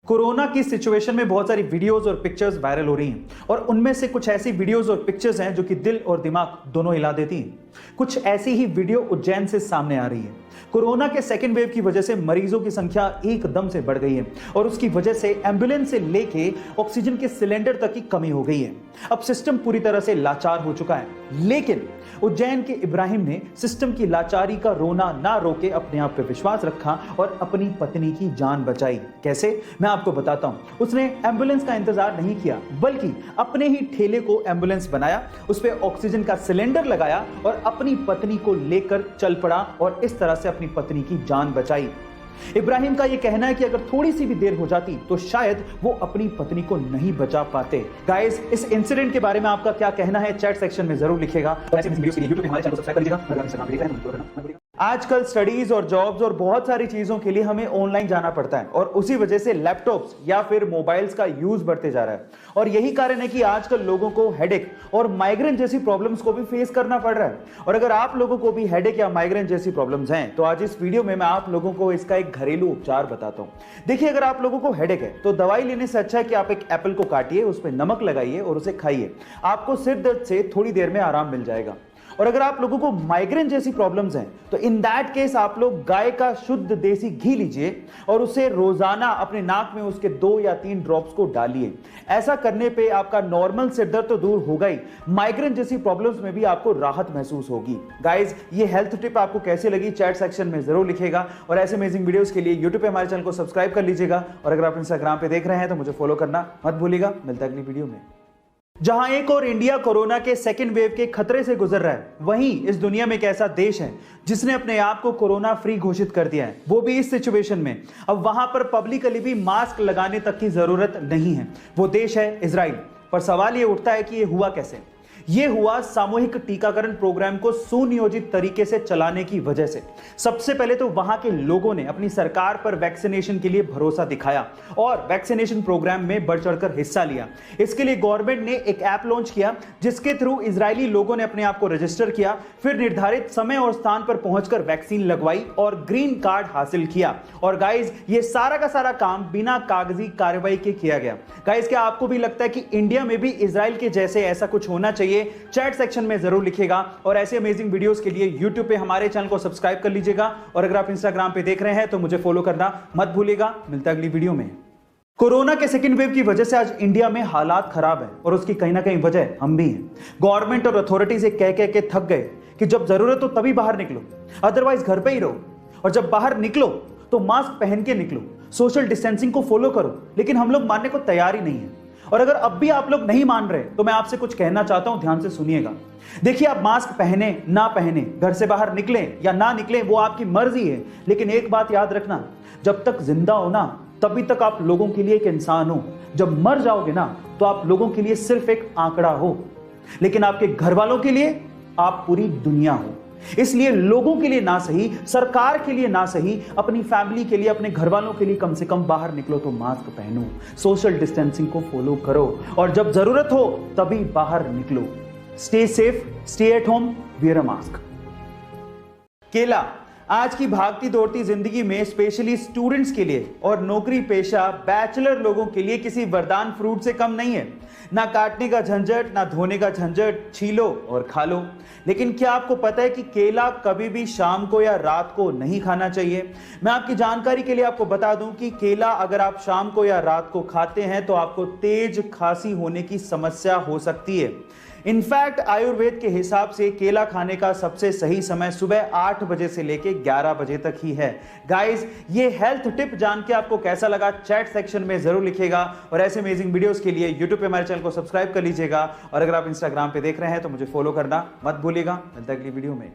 Corona की situation में बहुत सारी वीडियोस और पिक्चर्स वायरल हो रही हैं और उनमें से कुछ ऐसी वीडियोस और पिक्चर्स हैं जो कि दिल और दिमाग दोनों हिला देती हैं। कुछ ऐसी ही वीडियो उज्जैन से सामने आ रही है। कोरोना के सेकेंड वेव की वजह से मरीजों की संख्या एकदम से बढ़ गई है और उसकी वजह से एम्बुलेंस से लेके ऑक्सीजन के सिलेंडर तक की कमी हो गई है। अब सिस्टम पूरी तरह से लाचार हो चुका है, लेकिन उज्जैन के इब्राहिम ने सिस्टम की लाचारी का रोना ना रोके अपने आप पे विश्वास रखा और अपनी पत्नी की जान बचाई। कैसे, मैं आपको बताता हूं। उसने एम्बुलेंस का इंतजार नहीं किया, बल्कि अपने ही ठेले को एम्बुलेंस बनाया, उस पे ऑक्सीजन का सिलेंडर लगाया और अपनी पत्नी को लेकर चल पड़ा और इस तरह से अपनी पत्नी की जान बचाई। इब्राहिम का यह कहना है कि अगर थोड़ी सी भी देर हो जाती तो शायद वो अपनी पत्नी को नहीं बचा पाते। गाइस, इस इंसिडेंट के बारे में आपका क्या कहना है चैट सेक्शन में जरूर लिखेगा। आजकल स्टडीज और जॉब्स और बहुत सारी चीजों के लिए हमें ऑनलाइन जाना पड़ता है और उसी वजह से लैपटॉप्स या फिर मोबाइल्स का यूज बढ़ते जा रहा है और यही कारण है कि आजकल लोगों को हेडेक और माइग्रेन जैसी प्रॉब्लम्स को भी फेस करना पड़ रहा है। और अगर आप लोगों को भी हेडेक या माइग्रेन जैसी प्रॉब्लम्स हैं तो आज इस वीडियो में मैं आप लोगों को इसका एक घरेलू उपचार बताता हूं। देखिए, अगर आप लोगों को हेडेक है तो दवाई लेने से अच्छा है कि आप एक एप्पल को काटिए, उस पर नमक लगाइए और उसे खाइए। आपको सिर दर्द से थोड़ी देर में आराम मिल जाएगा। और अगर आप लोगों को माइग्रेन जैसी प्रॉब्लम्स हैं तो इन दैट केस आप लोग गाय का शुद्ध देसी घी लीजिए और उसे रोजाना अपने नाक में उसके 2 या 3 ड्रॉप्स को डालिए। ऐसा करने पे आपका नॉर्मल सिर दर्द तो दूर होगा ही, माइग्रेन जैसी प्रॉब्लम्स में भी आपको राहत महसूस होगी। गाइज, ये हेल्थ टिप आपको कैसे लगी चैट सेक्शन में जरूर लिखेगा और ऐसे अमेजिंग वीडियोस के लिए यूट्यूब पे हमारे चैनल को सब्सक्राइब कर लीजिएगा और अगर आप इंस्टाग्राम पे देख रहे हैं तो मुझे फॉलो करना मत भूलिएगा। मिलता है अगली वीडियो में। जहां एक और इंडिया कोरोना के सेकेंड वेव के खतरे से गुजर रहा है, वहीं इस दुनिया में एक ऐसा देश है जिसने अपने आप को कोरोना फ्री घोषित कर दिया है, वो भी इस सिचुएशन में। अब वहां पर पब्लिकली भी मास्क लगाने तक की जरूरत नहीं है। वो देश है इजराइल। पर सवाल ये उठता है कि ये हुआ कैसे? ये हुआ सामूहिक टीकाकरण प्रोग्राम को सुनियोजित तरीके से चलाने की वजह से। सबसे पहले तो वहां के लोगों ने अपनी सरकार पर वैक्सीनेशन के लिए भरोसा दिखाया और वैक्सीनेशन प्रोग्राम में बढ़ चढ़कर हिस्सा लिया। इसके लिए गवर्नमेंट ने एक ऐप लॉन्च किया जिसके थ्रू इजरायली लोगों ने अपने आप को रजिस्टर किया, फिर निर्धारित समय और स्थान पर पहुंचकर वैक्सीन लगवाई और ग्रीन कार्ड हासिल किया। और गाइज, ये सारा का सारा काम बिना कागजी कार्रवाई के किया गया। गाइज, क्या आपको भी लगता है कि इंडिया में भी इजराइल के जैसे ऐसा कुछ होना चाहिए? चैट सेक्शन में जरूर लिखेगा और ऐसे अमेजिंग वीडियोस के लिए YouTube पे हमारे चैनल को सब्सक्राइब कर लीजिएगा और अगर आप इंस्टाग्राम पे देख रहे हैं तो मुझे फॉलो करना मत भूलिएगा। मिलता है अगली वीडियो में। कोरोना के सेकेंड वेव की वजह से आज इंडिया में हालात खराब है और उसकी कहीं ना कहीं वजह हम भी हैं। गवर्नमेंट और अथॉरिटी से कह के थक गए कि जब जरूरत हो तभी बाहर निकलो, अदरवाइज घर पे ही रहो, और जब बाहर निकलो तो मास्क पहन के निकलो, सोशल डिस्टेंसिंग को फॉलो करो। लेकिन हम लोग मानने को तैयार ही नहीं है। और अगर अब भी आप लोग नहीं मान रहे तो मैं आपसे कुछ कहना चाहता हूं, ध्यान से सुनिएगा। देखिए, आप मास्क पहने ना पहने, घर से बाहर निकलें या ना निकलें, वो आपकी मर्जी है। लेकिन एक बात याद रखना, जब तक जिंदा हो ना तभी तक आप लोगों के लिए एक इंसान हो। जब मर जाओगे ना तो आप लोगों के लिए सिर्फ एक आंकड़ा हो, लेकिन आपके घर वालों के लिए आप पूरी दुनिया हो। इसलिए लोगों के लिए ना सही, सरकार के लिए ना सही, अपनी फैमिली के लिए, अपने घर वालों के लिए कम से कम बाहर निकलो तो मास्क पहनो, सोशल डिस्टेंसिंग को फॉलो करो और जब जरूरत हो तभी बाहर निकलो। Stay safe, stay at home, wear a mask. केला आज की भागती दौड़ती जिंदगी में स्पेशली स्टूडेंट्स के लिए और नौकरी पेशा बैचलर लोगों के लिए किसी वरदान फ्रूट से कम नहीं है। ना काटने का झंझट, ना धोने का झंझट, छीलो और खा लो। लेकिन क्या आपको पता है कि केला कभी भी शाम को या रात को नहीं खाना चाहिए? मैं आपकी जानकारी के लिए आपको बता दूं कि केला अगर आप शाम को या रात को खाते हैं तो आपको तेज खांसी होने की समस्या हो सकती है। इनफैक्ट आयुर्वेद के हिसाब से केला खाने का सबसे सही समय सुबह 8 बजे से लेके 11 बजे तक ही है। गाइस, ये हेल्थ टिप जान के आपको कैसा लगा चैट सेक्शन में जरूर लिखेगा और ऐसे अमेजिंग वीडियोस के लिए यूट्यूब पे हमारे चैनल को सब्सक्राइब कर लीजिएगा और अगर आप इंस्टाग्राम पे देख रहे हैं तो मुझे फॉलो करना मत भूलिएगा। मिलता है अगली वीडियो में।